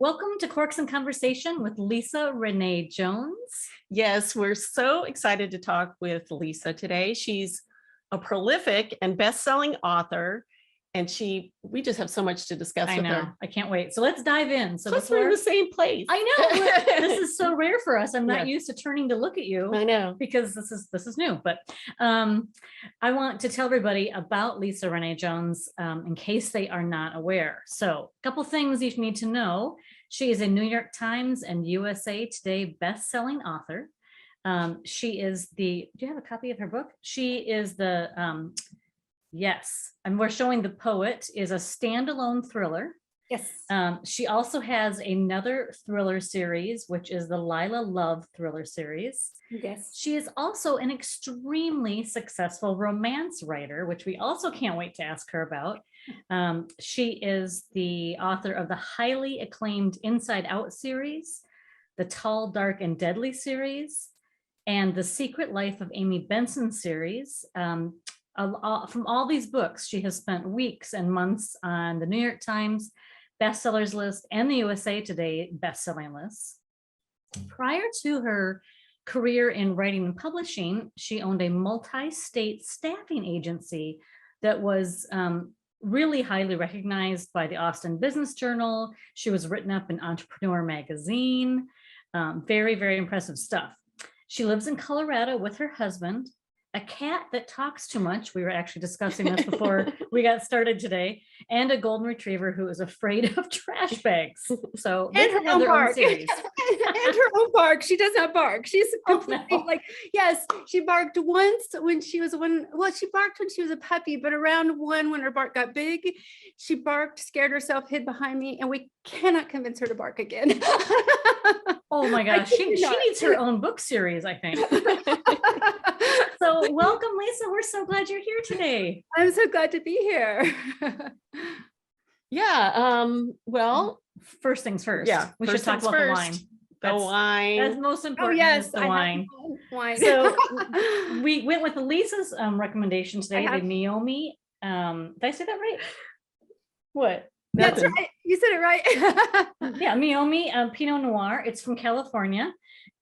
Welcome to Corks and Conversation with Lisa Renee Jones. Yes, we're so excited to talk with Lisa today. She's a prolific and best-selling author, and we just have so much to discuss with her. I can't wait. So let's dive in. So plus we're in the same place. I know. This is so rare for us. I'm not used to turning to look at you. I know. Because this is new. But I want to tell everybody about Lisa Renee Jones in case they are not aware. So a couple things you need to know. She is a New York Times and USA Today best-selling author. She is do you have a copy of her book? She is yes, and we're showing The Poet is a standalone thriller. Yes. She also has another thriller series, which is the Lila Love thriller series. Yes. She is also an extremely successful romance writer, which we also can't wait to ask her about. She is the author of the highly acclaimed Inside Out series, the Tall, Dark, and Deadly series, and the Secret Life of Amy Benson series. From all these books, she has spent weeks and months on the New York Times bestsellers list and the USA Today bestselling lists. Prior to her career in writing and publishing, she owned a multi-state staffing agency that was really highly recognized by the Austin Business Journal. She was written up in Entrepreneur magazine. Very, very impressive stuff. She lives in Colorado with her husband, a cat that talks too much. We were actually discussing this before we got started today, and a golden retriever who is afraid of trash bags. So and her own bark. And her own bark. She does not bark. She's completely yes, she barked once when she was she barked when she was a puppy, but around when her bark got big, she barked, scared herself, hid behind me, and we cannot convince her to bark again. Oh my gosh, she needs her own book series, I think. So welcome, Lisa. We're so glad you're here today. I'm so glad to be here. Yeah. Well, first things first. Yeah. We should talk about the wine. The wine. That's most important. Oh, yes, is the wine. Wine. So we went with Lisa's recommendation today, the Meiomi. Did I say that right? What? That's right. You said it right. Yeah, Meiomi Pinot Noir. It's from California.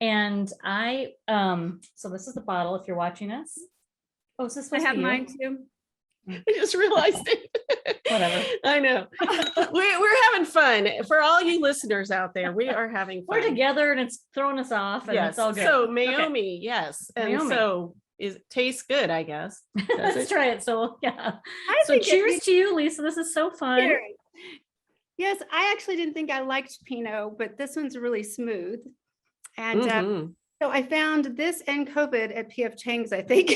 And so this is the bottle if you're watching us. Oh, is this supposed I have to be mine too. I just realized it. Whatever. I know. We're having fun. For all you listeners out there, we are having fun. We're together and it's throwing us off and it's all good. So Meiomi, yes. And Meiomi. so it tastes good, I guess. Let's try it. So yeah. So think cheers to you, Lisa. This is so fun. Cheers. Yes, I actually didn't think I liked Pinot, but this one's really smooth. And so I found this and COVID at P.F. Chang's, I think.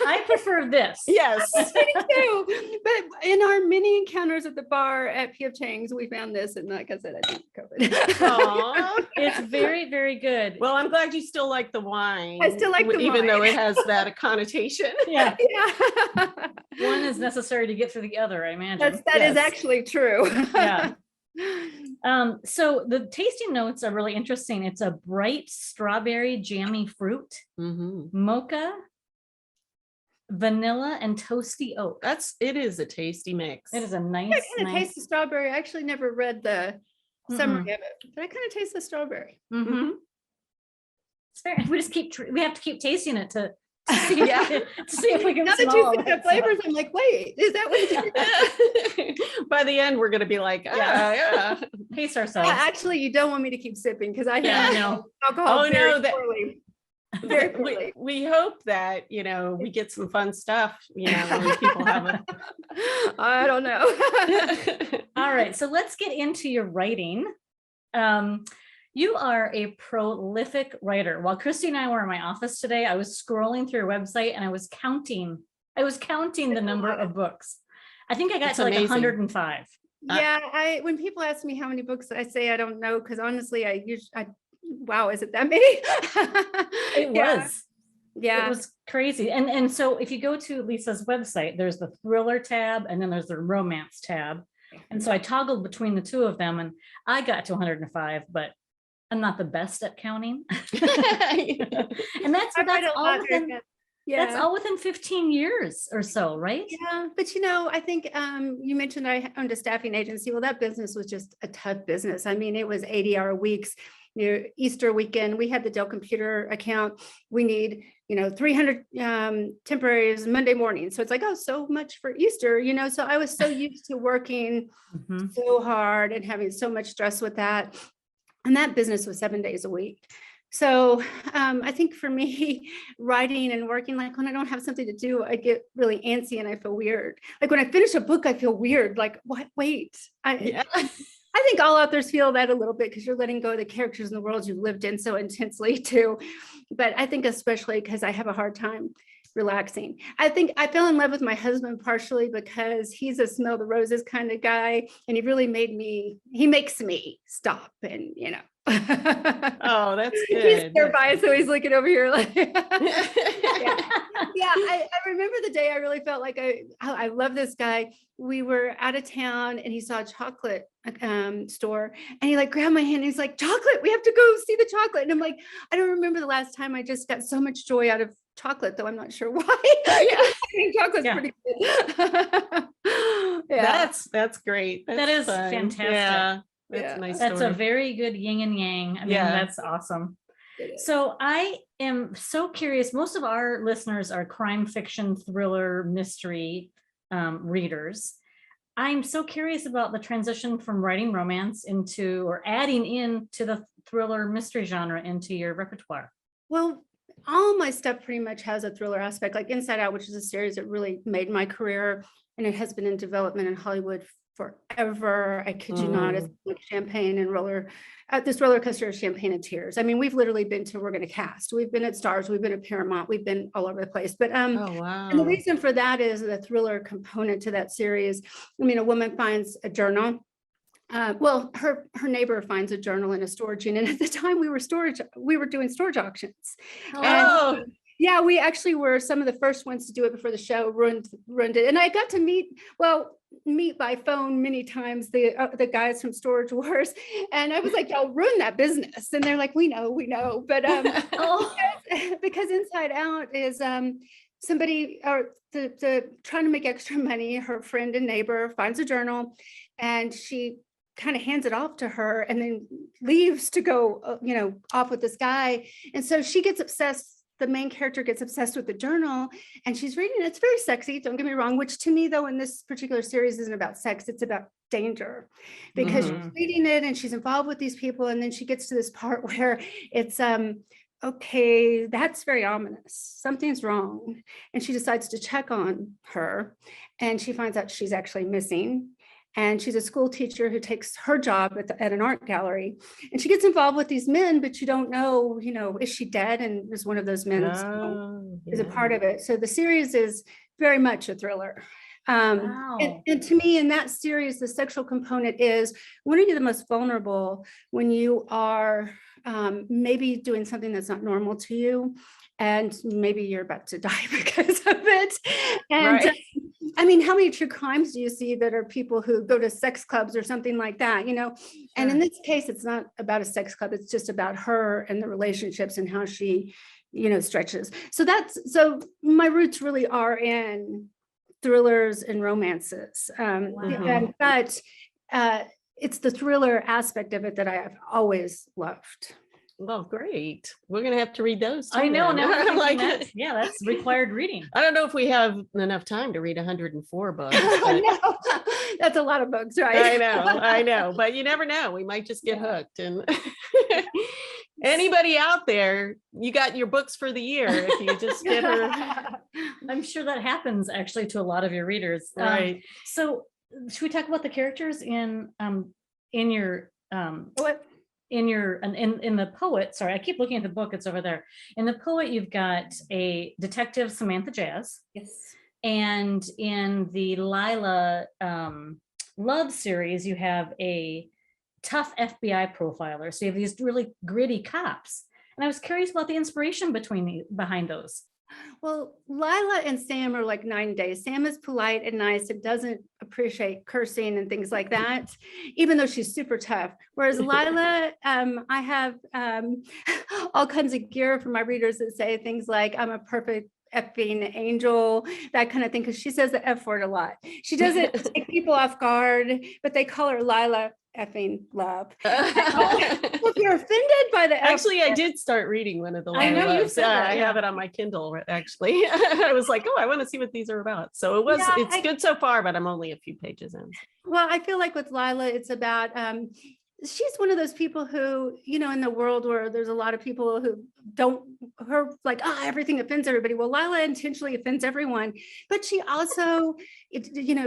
I prefer this. Yes. Me too. But in our mini encounters at the bar at P.F. Chang's, we found this, and like I said, I think COVID. Aww. It's very, very good. Well, I'm glad you still like the wine. I still like the wine. Even though it has that connotation. Yeah. Yeah. One is necessary to get through the other, I imagine. That is actually true. Yeah. So the tasting notes are really interesting. It's a bright strawberry jammy fruit, mocha, vanilla, and toasty oak. It is a tasty mix. It is a nice. I kind of taste the strawberry. I actually never read the summary of it, but I kind of taste the strawberry. It's fair. We have to keep tasting it to see if we can now that you see the flavors, I'm like, wait, is that what by the end we're gonna be like, pace ourselves. Actually, you don't want me to keep sipping because I know alcohol poorly. Very poorly. We hope that we get some fun stuff, when people have I don't know. All right, so let's get into your writing. You are a prolific writer. While Christy and I were in my office today, I was scrolling through your website and I was counting the number of books. I think I got to like 105. Yeah, when people ask me how many books, I say I don't know because honestly, wow, is it that many? It was. Yeah. It was crazy. And so if you go to Lisa's website, there's the thriller tab and then there's the romance tab. And so I toggled between the two of them and I got to 105, but I'm not the best at counting. And that's all within That's all within 15 years or so, right? Yeah, but I think you mentioned I owned a staffing agency. Well, that business was just a tough business. I mean, it was 80-hour weeks. Easter weekend, we had the Dell computer account. We need 300 temporaries Monday morning. So it's like, oh, so much for Easter, So I was so used to working so hard and having so much stress with that. And that business was 7 days a week. So I think for me, writing and working, like when I don't have something to do, I get really antsy and I feel weird. Like when I finish a book, I feel weird. Like, what? Wait. I think all authors feel that a little bit because you're letting go of the characters in the world you've lived in so intensely too. But I think especially because I have a hard time relaxing. I think I fell in love with my husband partially because he's a smell the roses kind of guy. And he makes me stop and, Oh, that's good. He's nearby, so he's looking over here like, yeah. I remember the day I really felt like I love this guy. We were out of town and he saw a chocolate store and he like grabbed my hand and he's like, chocolate, we have to go see the chocolate. And I'm like, I don't remember the last time I just got so much joy out of chocolate, though I'm not sure why. I mean, chocolate's pretty good. That's great. That is fun. Fantastic. Yeah. That's a nice story. That's a very good yin and yang. I mean, that's awesome. So I am so curious. Most of our listeners are crime fiction, thriller, mystery readers. I'm so curious about the transition from writing romance into or adding into the thriller mystery genre into your repertoire. Well, all my stuff pretty much has a thriller aspect, like Inside Out, which is a series that really made my career, and it has been in development in Hollywood forever. I kid you not. It's like champagne and this roller coaster of champagne and tears. I mean, we've literally been to, we're going to cast. We've been at Stars. We've been at Paramount. We've been all over the place. But oh, wow. And the reason for that is the thriller component to that series. I mean, a woman finds a journal. Well, her neighbor finds a journal in a storage unit. At the time we were doing storage auctions. Oh. And, yeah, we actually were some of the first ones to do it before the show ruined it. And I got to meet by phone many times the guys from Storage Wars, and I was like, y'all ruined that business, and they're like, we know, but because Inside Out is somebody or the trying to make extra money. Her friend and neighbor finds a journal, and she kind of hands it off to her, and then leaves to go off with this guy, and so she gets obsessed. The main character gets obsessed with the journal and she's reading it. It's very sexy, don't get me wrong, which to me though, in this particular series isn't about sex, it's about danger, because she's reading it and she's involved with these people. And then she gets to this part where it's, okay, that's very ominous. Something's wrong. And she decides to check on her and she finds out she's actually missing. And she's a school teacher who takes her job at an art gallery, and she gets involved with these men, but you don't know, is she dead? And is one of those men is a part of it. So the series is very much a thriller. Wow. And to me, in that series, the sexual component is, when are you the most vulnerable? When you are maybe doing something that's not normal to you, and maybe you're about to die because of it. And I mean, how many true crimes do you see that are people who go to sex clubs or something like that, And in this case, it's not about a sex club. It's just about her and the relationships and how she, stretches. So my roots really are in thrillers and romances. But it's the thriller aspect of it that I have always loved. Well, great. We're going to have to read those too. I know. Now I'm like, that's required reading. I don't know if we have enough time to read 104 books. No, that's a lot of books, right? I know. But you never know. We might just get hooked. And anybody out there, you got your books for the year if you just get her. I'm sure that happens actually to a lot of your readers. Right. So should we talk about the characters in your what? In the Poet, sorry, I keep looking at the book, it's over there. In the Poet, you've got a detective, Samantha Jazz. Yes. And in the Lila Love series, you have a tough FBI profiler. So you have these really gritty cops. And I was curious about the inspiration behind those. Well, Lila and Sam are like 9 days. Sam is polite and nice and doesn't appreciate cursing and things like that, even though she's super tough. Whereas Lila, I have all kinds of gear for my readers that say things like, I'm a perfect effing angel, that kind of thing, because she says the F word a lot. She doesn't take people off guard, but they call her Lila effing love. If you're offended by the actually, I did start reading one of the I know you loves. said that, I have it on my Kindle, actually. I was like, oh, I want to see what these are about. So it's good so far, but I'm only a few pages in. Well, I feel like with Lila, it's about she's one of those people who, in the world where there's a lot of people who like, everything offends everybody. Well, Lila intentionally offends everyone, but she also,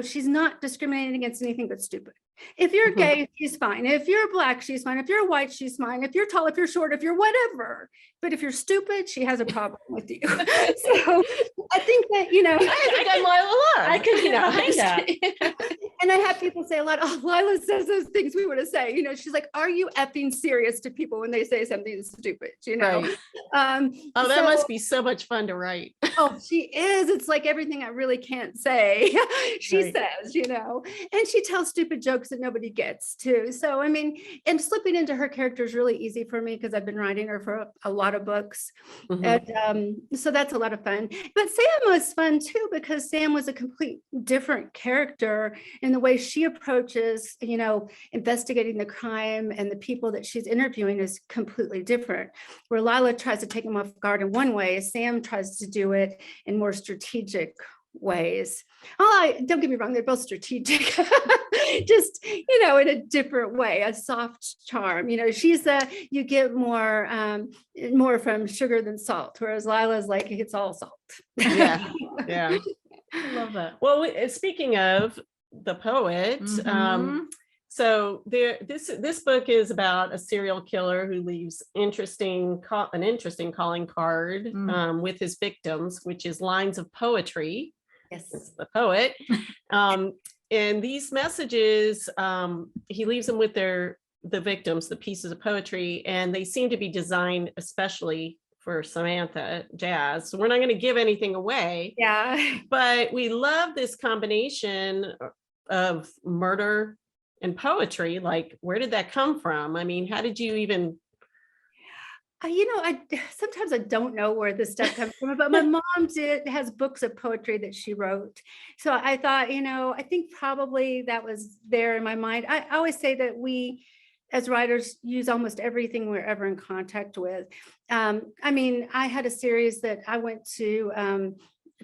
she's not discriminating against anything but stupid. If you're gay, she's fine. If you're Black, she's fine. If you're white, she's fine. If you're tall, if you're short, if you're whatever. But if you're stupid, she has a problem with you. So I think that, I can get behind that. And I have people say a lot, oh, Lila says those things we want to say. She's like, are you effing serious to people when they say something stupid? Right. That must be so much fun to write. Oh, she is. It's like everything I really can't say, she says, and she tells stupid jokes that nobody gets too. So, I mean, and slipping into her character is really easy for me because I've been writing her for a lot of books. And so that's a lot of fun. But Sam was fun too, because Sam was a complete different character in the way she approaches, investigating the crime, and the people that she's interviewing is completely different. Where Lila tries to take him off guard in one way, Sam tries to do it in more strategic ways. Don't get me wrong, they're both strategic, just in a different way, a soft charm. She's you get more from sugar than salt, whereas Lila's like, it's all salt. Yeah. I love that. Well, speaking of the poet, so this book is about a serial killer who leaves an interesting calling card with his victims, which is lines of poetry. Yes, it's the poet. And these messages, he leaves them with the victims, the pieces of poetry, and they seem to be designed especially for Samantha Jazz. So we're not going to give anything away. Yeah. But we love this combination of murder and poetry. Like, where did that come from? I mean, how did you even? Sometimes I don't know where this stuff comes from, but my mom has books of poetry that she wrote. So I thought, I think probably that was there in my mind. I always say that we, as writers, use almost everything we're ever in contact with. I had a series that I went to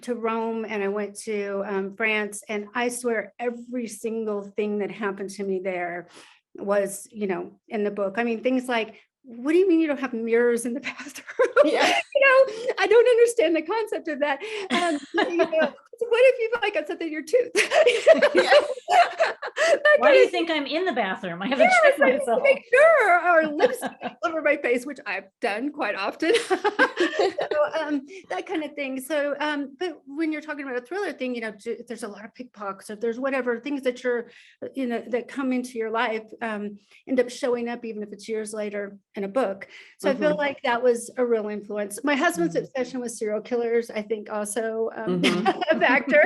Rome, and I went to France, and I swear every single thing that happened to me there was, in the book. I mean, things like, what do you mean you don't have mirrors in the bathroom? Yeah. I don't understand the concept of that. What if you've got something in your tooth? Why do you think I'm in the bathroom? I haven't checked myself. Make sure, or lipstick all over my face, which I've done quite often. So, that kind of thing. So, but when you're talking about a thriller thing, there's a lot of pickpockets, if there's whatever things that you're, that come into your life, end up showing up, even if it's years later in a book. So I feel like that was a real influence. My husband's obsession with serial killers, I think, also a factor.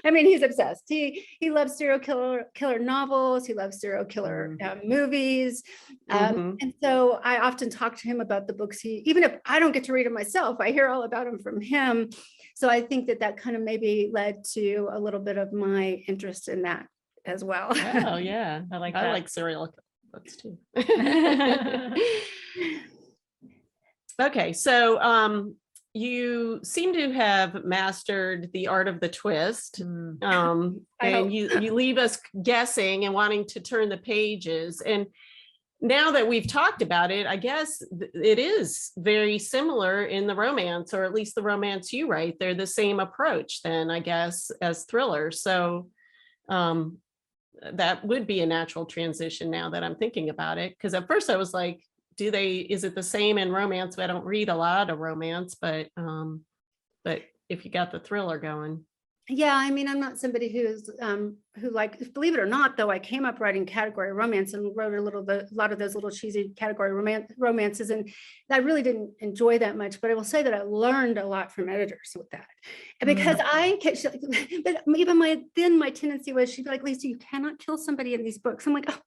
I mean, he's obsessed. He loves serial killer novels. He loves serial killer movies. And so I often talk to him about the books. Even if I don't get to read them myself, I hear all about them from him. So I think that kind of maybe led to a little bit of my interest in that as well. Oh yeah, I like serial books too. Okay, so you seem to have mastered the art of the twist, and you leave us guessing and wanting to turn the pages. And now that we've talked about it, I guess it is very similar in the romance, or at least the romance you write. They're the same approach then, I guess, as thrillers. So that would be a natural transition now that I'm thinking about it. Because at first I was like, is it the same in romance? I don't read a lot of romance, but if you got the thriller going. Yeah, I mean, I'm not somebody who believe it or not, though, I came up writing category romance and wrote a lot of those little cheesy category romances, and I really didn't enjoy that much. But I will say that I learned a lot from editors with that, because but even my tendency was, she'd be like, Lisa, you cannot kill somebody in these books. I'm like, oh,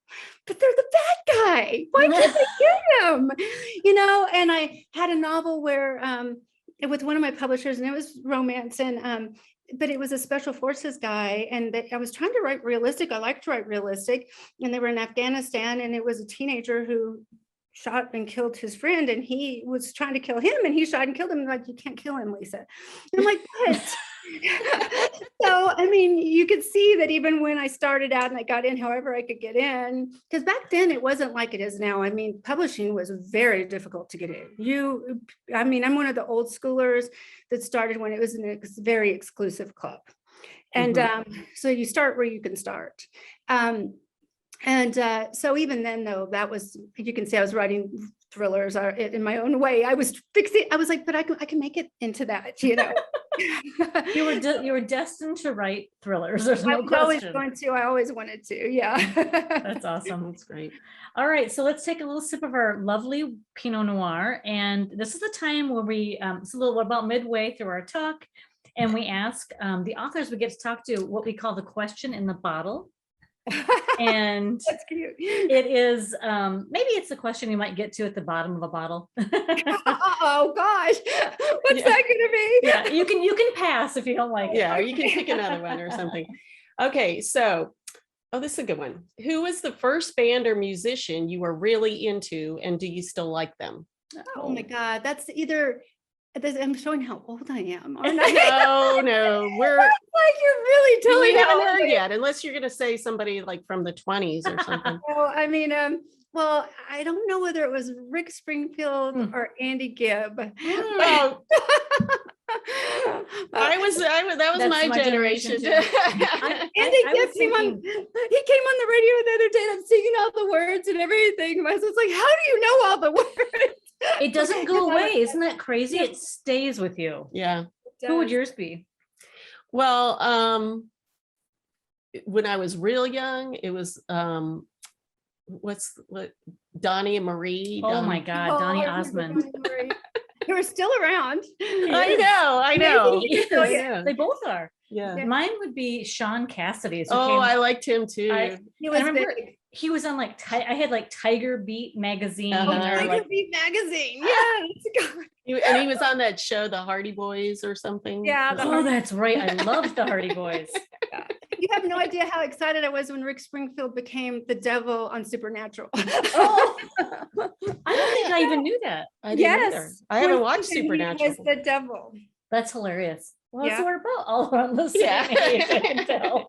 but they're the bad guy. Why can't they kill him? And I had a novel where with one of my publishers, and it was romance, and but it was a special forces guy, and I was trying to write realistic. I like to write realistic, and they were in Afghanistan, and it was a teenager who shot and killed his friend, and he was trying to kill him, and he shot and killed him. Like, you can't kill him, Lisa. And I'm like, what? So, I mean, you could see that even when I started out and I got in however I could get in, because back then it wasn't like it is now. I mean, publishing was very difficult to get in. I mean, I'm one of the old schoolers that started when it was a very exclusive club. And so you start where you can start. So even then, though, that was, you can say I was writing thrillers in my own way. I was like, but I can make it into that, you know. You were destined to write thrillers. There's no I was always question. going to. I always wanted to. Yeah. That's awesome. That's great. All right, so let's take a little sip of our lovely Pinot Noir, and this is the time where we it's a little about midway through our talk, and we ask the authors we get to talk to what we call the question in the bottle. And That's cute. it is maybe it's the question you might get to at the bottom of a bottle. Oh gosh, what's that gonna be? Yeah, you can pass if you don't like it. Yeah, or you can pick another one or something. Okay, so this is a good one. Who was the first band or musician you were really into, and do you still like them? Oh my God, that's either. I'm showing how old I am, aren't I? No, we're like, you're really telling we me haven't how heard old I yet, unless you're gonna say somebody like from the 20s or something. Well, I mean, well, I don't know whether it was Rick Springfield or Andy Gibb. Oh, that was my generation too. Andy Gibb came on the radio the other day, and I'm singing all the words and everything. I was like, how do you know all the words? It doesn't go away. Isn't that crazy? It stays with you. Yeah. Who would yours be? Well, when I was real young, it was what Donnie and Marie. Oh my God, Donnie Osmond. Who are still around. I know. They both are. Yeah. Mine would be Sean Cassidy. I liked him too. He was he was on like I had like Tiger Beat magazine. Tiger Beat magazine. Yeah. And he was on that show, The Hardy Boys or something. Yeah. That's right. I loved the Hardy Boys. You have no idea how excited I was when Rick Springfield became the devil on Supernatural. Oh, I don't think I even knew that. I didn't either. I haven't watched Supernatural. He was the devil. That's hilarious. Well, Yeah. so we're both all around the same age, I can tell.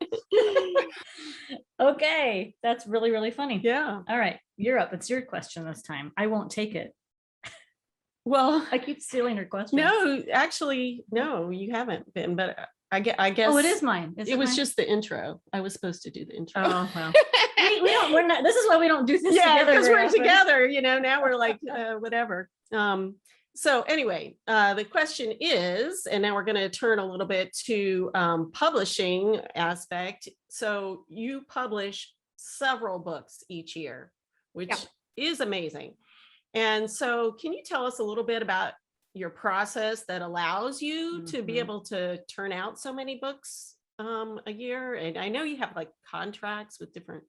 Okay, that's really, really funny. Yeah. All right, you're up. It's your question this time. I won't take it. Well, I keep stealing her question. no, actually, no, you haven't been, but I guess. Oh, it is mine. It was just the intro. I was supposed to do the intro. Oh, well. We're not, this is why we don't do this together. Because we're together, now we're like, whatever. So anyway, the question is, and now we're going to turn a little bit to publishing aspect. So you publish several books each year, which is amazing. And so can you tell us a little bit about your process that allows you to be able to turn out so many books a year? And I know you have like contracts with different.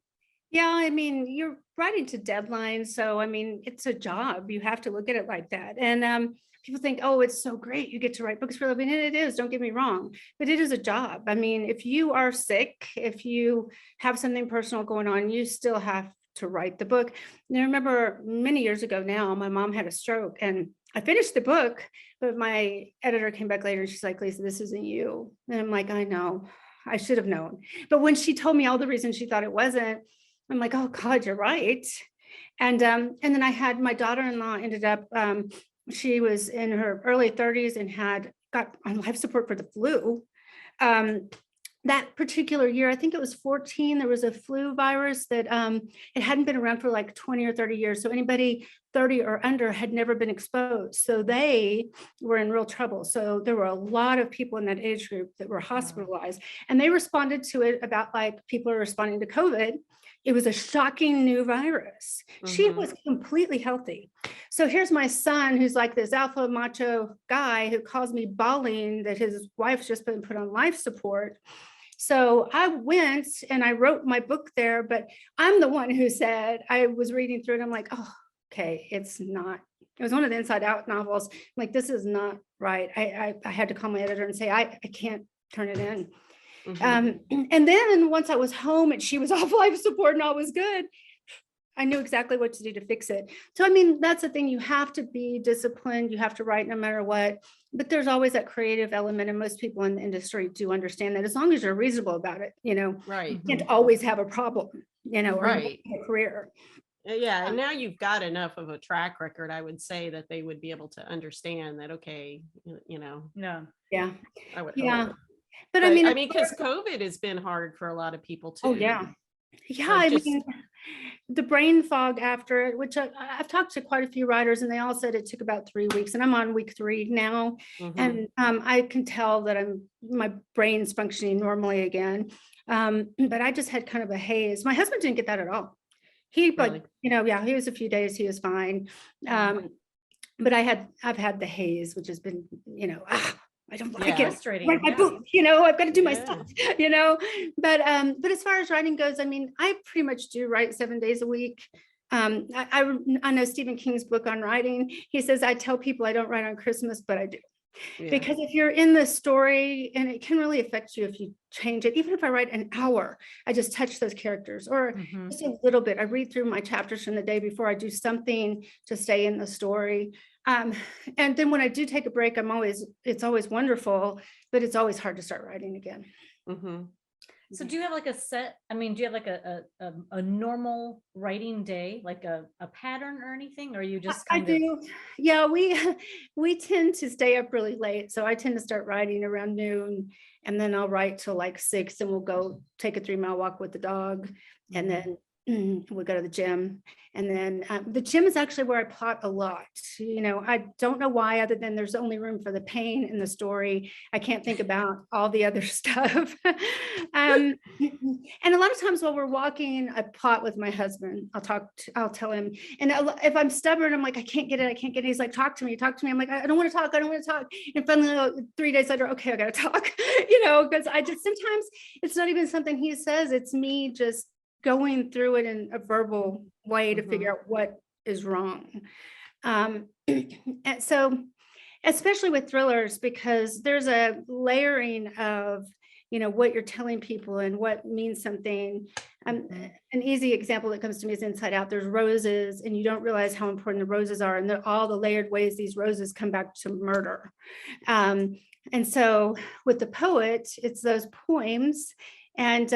Yeah, I mean, you're writing to deadlines. So, I mean, it's a job. You have to look at it like that. And people think, oh, it's so great. You get to write books for a living. And it is, don't get me wrong, but it is a job. I mean, if you are sick, if you have something personal going on, you still have to write the book. And I remember many years ago now, my mom had a stroke and I finished the book, but my editor came back later and she's like, Lisa, this isn't you. And I'm like, I know, I should have known. But when she told me all the reasons she thought it wasn't, I'm like, oh God, you're right. And then I had my daughter-in-law ended up, she was in her early 30s and got on life support for the flu. That particular year, I think it was 14, there was a flu virus that it hadn't been around for like 20 or 30 years. So anybody 30 or under had never been exposed. So they were in real trouble. So there were a lot of people in that age group that were hospitalized, and they responded to it about like people are responding to COVID. It was a shocking new virus. She was completely healthy. So here's my son, who's like this alpha macho guy who calls me bawling that his wife's just been put on life support. So I went and I wrote my book there, but I'm the one who said, I was reading through it. I'm like, oh, okay, it's not It was one of the Inside Out novels. I'm like, this is not right. I had to call my editor and say, I can't turn it in. And then once I was home and she was off life support and all was good, I knew exactly what to do to fix it. So, I mean, that's the thing. You have to be disciplined. You have to write no matter what. But there's always that creative element. And most people in the industry do understand that as long as you're reasonable about it, Right. you can't always have a problem, or Right. a career. Yeah. And now you've got enough of a track record, I would say, that they would be able to understand that, okay, Yeah. Yeah. I would Yeah. hope. But I mean, because COVID has been hard for a lot of people too. oh, yeah. Yeah. Like I mean, the brain fog after it, which I've talked to quite a few writers and they all said it took about 3 weeks, and I'm on week 3 now. And I can tell that my brain's functioning normally again. But I just had kind of a haze. My husband didn't get that at all. He, Really? he was a few days, he was fine. But I've had the haze, which has been, I don't like it. Frustrating. Write my book, I've got to do my Yeah. stuff, But as far as writing goes, I mean, I pretty much do write 7 days a week. I know Stephen King's book on writing. He says, I tell people I don't write on Christmas, but I do. Yeah. Because if you're in the story, and it can really affect you if you change it, even if I write an hour, I just touch those characters or just a little bit. I read through my chapters from the day before, I do something to stay in the story. And then when I do take a break, it's always wonderful, but it's always hard to start writing again. So do you have like do you have like a normal writing day, like a pattern or anything? Or you just I do. Yeah, we tend to stay up really late. So I tend to start writing around noon, and then I'll write till like 6, and we'll go take a 3-mile walk with the dog. And then we go to the gym. And then the gym is actually where I plot a lot. I don't know why, other than there's only room for the pain in the story. I can't think about all the other stuff. And a lot of times while we're walking, I plot with my husband. I'll tell him. And if I'm stubborn, I'm like, I can't get it. He's like, talk to me. I'm like, I don't want to talk. And finally, 3 days later, okay, I got to talk, because sometimes it's not even something he says. It's me just going through it in a verbal way to figure out what is wrong. And so, especially with thrillers, because there's a layering of, what you're telling people and what means something. An easy example that comes to me is Inside Out. There's roses, and you don't realize how important the roses are, and all the layered ways these roses come back to murder. And so with the poet, it's those poems. And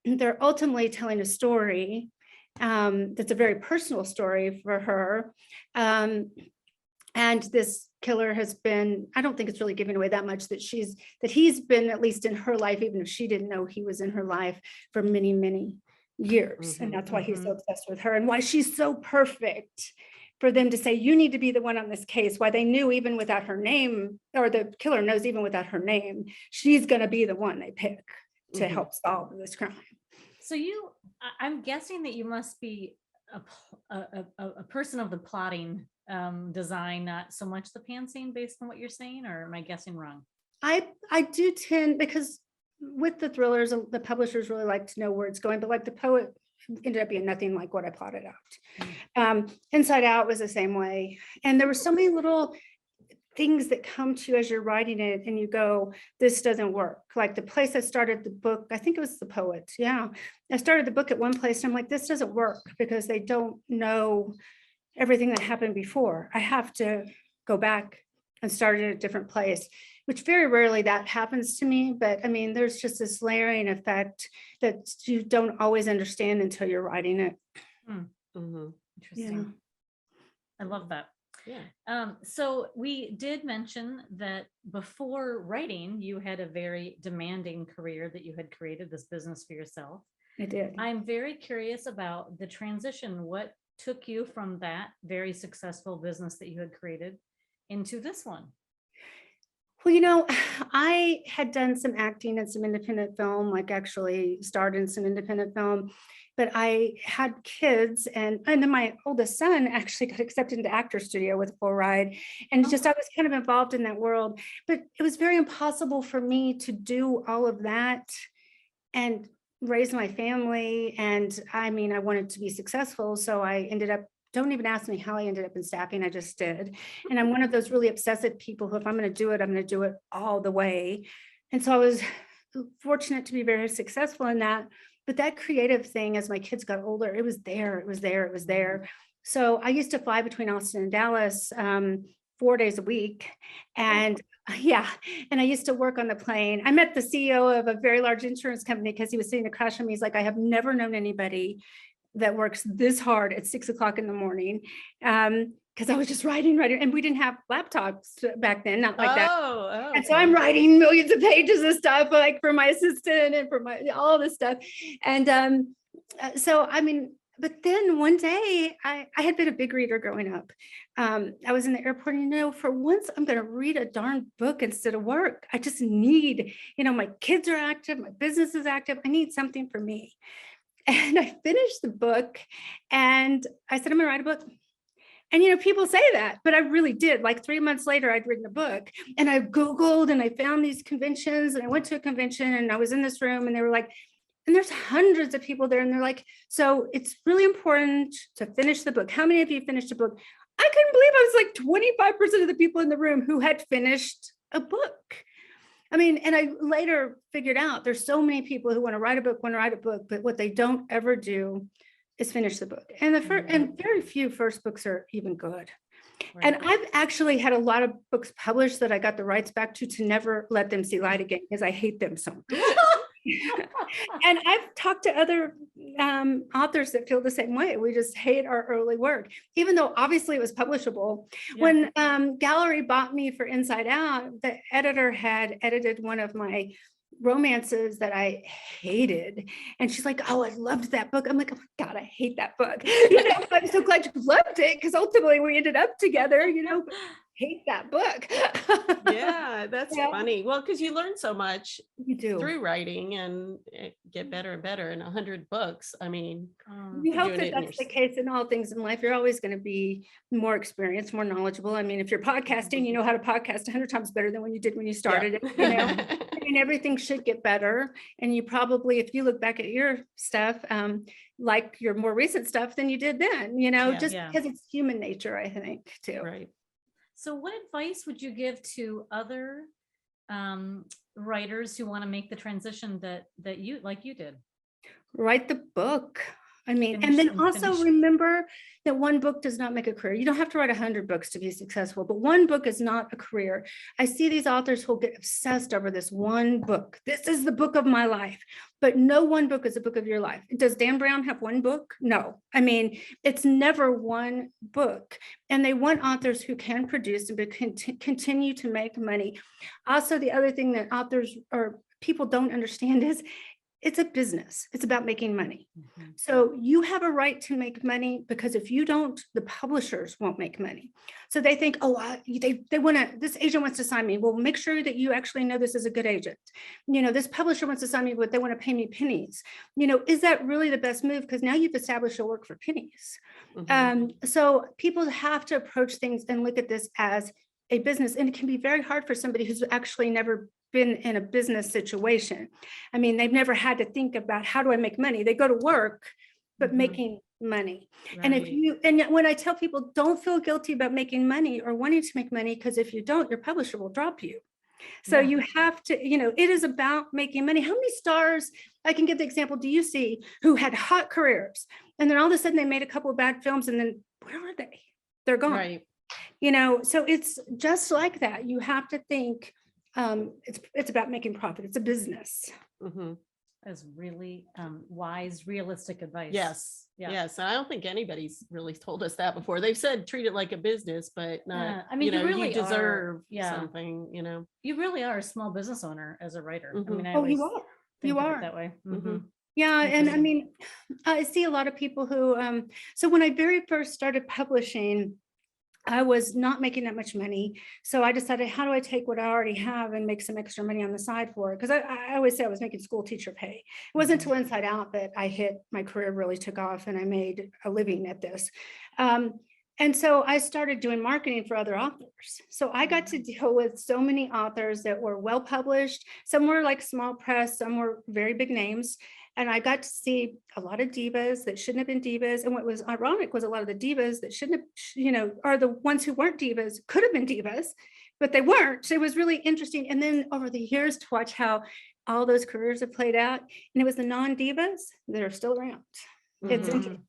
they're ultimately telling a story that's a very personal story for her. And this killer has been, I don't think it's really giving away that much, that he's been at least in her life, even if she didn't know he was in her life, for many, many years. And that's why he's so obsessed with her, and why she's so perfect for them to say, you need to be the one on this case. Why they knew even without her name, or the killer knows even without her name, she's going to be the one they pick to help solve this crime. So I'm guessing that you must be a person of the plotting design, not so much the pantsing, based on what you're saying, or am I guessing wrong? I do tend, because with the thrillers, the publishers really like to know where it's going, but like the poet ended up being nothing like what I plotted out. Inside Out was the same way. And there were so many little things that come to you as you're writing it, and you go, this doesn't work. Like the place I started the book, I think it was the poet. Yeah. I started the book at one place, and I'm like, this doesn't work because they don't know everything that happened before. I have to go back and start at a different place, which very rarely that happens to me. But I mean, there's just this layering effect that you don't always understand until you're writing it. Interesting. Yeah. I love that. Yeah. So we did mention that before writing, you had a very demanding career that you had created, this business for yourself. I did. I'm very curious about the transition. What took you from that very successful business that you had created into this one? Well, I had done some acting and some independent film, like actually starred in some independent film, but I had kids, and then my oldest son actually got accepted into actor studio with full ride. And I was kind of involved in that world, but it was very impossible for me to do all of that and raise my family. And I mean, I wanted to be successful. So I ended up don't even ask me how I ended up in staffing. I just did. And I'm one of those really obsessive people who, if I'm going to do it, I'm going to do it all the way. And so I was fortunate to be very successful in that. But that creative thing, as my kids got older, it was there. So I used to fly between Austin and Dallas 4 days a week. And yeah, and I used to work on the plane. I met the CEO of a very large insurance company because he was sitting across from me. He's like, I have never known anybody that works this hard at 6 o'clock in the morning. Because I was just writing, and we didn't have laptops back then, not like that. And so I'm writing millions of pages of stuff, like for my assistant and for all this stuff. And so, I mean, but then one day I had been a big reader growing up. I was in the airport, for once I'm going to read a darn book instead of work. I just need, my kids are active, my business is active. I need something for me. And I finished the book and I said, I'm going to write a book. And, people say that, but I really did. Like 3 months later, I'd written a book and I Googled and I found these conventions and I went to a convention and I was in this room and they were like, and there's hundreds of people there. And they're like, so it's really important to finish the book. How many of you finished a book? I couldn't believe I was like 25% of the people in the room who had finished a book. I mean, and I later figured out there's so many people who want to write a book, but what they don't ever do is finish the book. And and very few first books are even good. Right. And I've actually had a lot of books published that I got the rights back to never let them see light again because I hate them so much. And I've talked to other authors that feel the same way. We just hate our early work, even though obviously it was publishable. Yeah. When Gallery bought me for Inside Out, the editor had edited one of my romances that I hated. And she's like, oh, I loved that book. I'm like, oh my God, I hate that book. I'm so glad you loved it because ultimately we ended up together, hate that book. Yeah, that's funny. Well, because you learn so much through writing and get better and better in 100 books. I mean, you hope that that's the case in all things in life. You're always going to be more experienced, more knowledgeable. I mean, if you're podcasting, you know how to podcast 100 times better than when you did when you started it. I mean, everything should get better. And you probably, if you look back at your stuff, like your more recent stuff than you did then, because it's human nature, I think, too. Right. So what advice would you give to other writers who want to make the transition that you did? Write the book. I mean, and then also remember that one book does not make a career. You don't have to write 100 books to be successful, but one book is not a career. I see these authors who get obsessed over this one book. This is the book of my life, but no one book is a book of your life. Does Dan Brown have one book? No. I mean, it's never one book. And they want authors who can produce and continue to make money. Also, the other thing that authors or people don't understand is it's a business. It's about making money. Mm-hmm. So you have a right to make money because if you don't, the publishers won't make money. So they think, they want to, this agent wants to sign me. Well, make sure that you actually know this is a good agent. This publisher wants to sign me, but they want to pay me pennies. Is that really the best move? Because now you've established your work for pennies. Mm-hmm. So people have to approach things and look at this as a business. And it can be very hard for somebody who's actually never been in a business situation. I mean, they've never had to think about how do I make money? They go to work, but mm-hmm. making money. Right. And when I tell people don't feel guilty about making money or wanting to make money, because if you don't, your publisher will drop you. So you have to, it is about making money. How many stars, I can give the example, do you see who had hot careers and then all of a sudden they made a couple of bad films and then where are they? They're gone. Right. So it's just like that. You have to think, it's about making profit. It's a business. Mm-hmm. That's really wise, realistic advice. Yes. Yeah. Yes. And I don't think anybody's really told us that before. They've said treat it like a business, but not, I mean, you really deserve something, You really are a small business owner as a writer. Mm-hmm. I mean, you are that way. Mm-hmm. Yeah. And I mean, I see a lot of people who, so when I very first started publishing, I was not making that much money. So I decided, how do I take what I already have and make some extra money on the side for it? Because I always say I was making school teacher pay. It wasn't until Inside Out that my career really took off and I made a living at this. And so I started doing marketing for other authors. So I got to deal with so many authors that were well published. Some were like small press, some were very big names. And I got to see a lot of divas that shouldn't have been divas. And what was ironic was a lot of the divas that shouldn't have, are the ones who weren't divas, could have been divas, but they weren't. It was really interesting. And then over the years to watch how all those careers have played out. And it was the non-divas that are still around. It's interesting.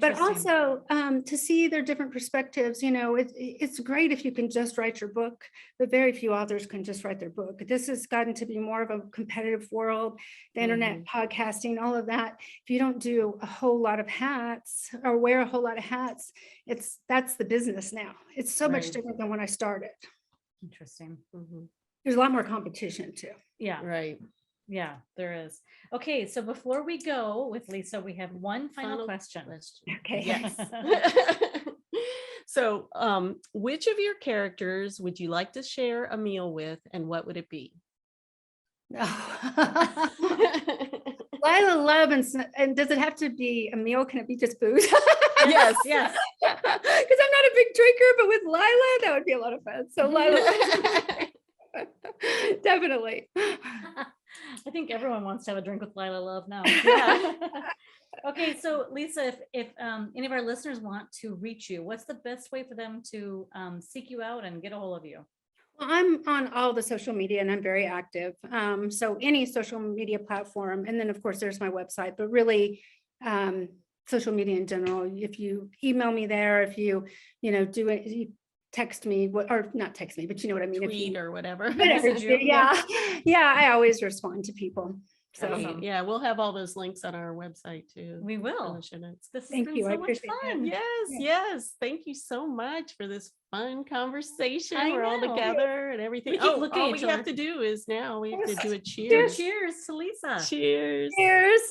But also to see their different perspectives, it's great if you can just write your book, but very few authors can just write their book. This has gotten to be more of a competitive world, the internet, podcasting, all of that. If you don't do a whole lot of hats or wear a whole lot of hats, that's the business now. It's so much different than when I started. Interesting. There's a lot more competition too. Yeah. Right. Yeah, there is. Okay, so before we go with Lisa, we have one final question. Okay. Yes. So, which of your characters would you like to share a meal with, and what would it be? Lila Love, and does it have to be a meal? Can it be just food? Yes. Yes. Because I'm not a big drinker, but with Lila, that would be a lot of fun. So Lila, definitely. I think everyone wants to have a drink with Lila Love now. Yeah. Okay, so Lisa, if any of our listeners want to reach you, what's the best way for them to seek you out and get a hold of you? Well, I'm on all the social media and I'm very active. So any social media platform, and then of course there's my website, but really social media in general. If you email me there, if you do it, you text me, or not text me, but you know what I mean. Tweet or whatever. Yeah, I always respond to people. So Awesome. Yeah, we'll have all those links on our website too. We will. This Thank been you. so I much appreciate fun. that. Yes. Thank you so much for this fun conversation. I We're all know. together and everything. We keep looking all at we each have other. to do is now we have to do a Cheers. cheers. Cheers to Lisa. Cheers. Cheers.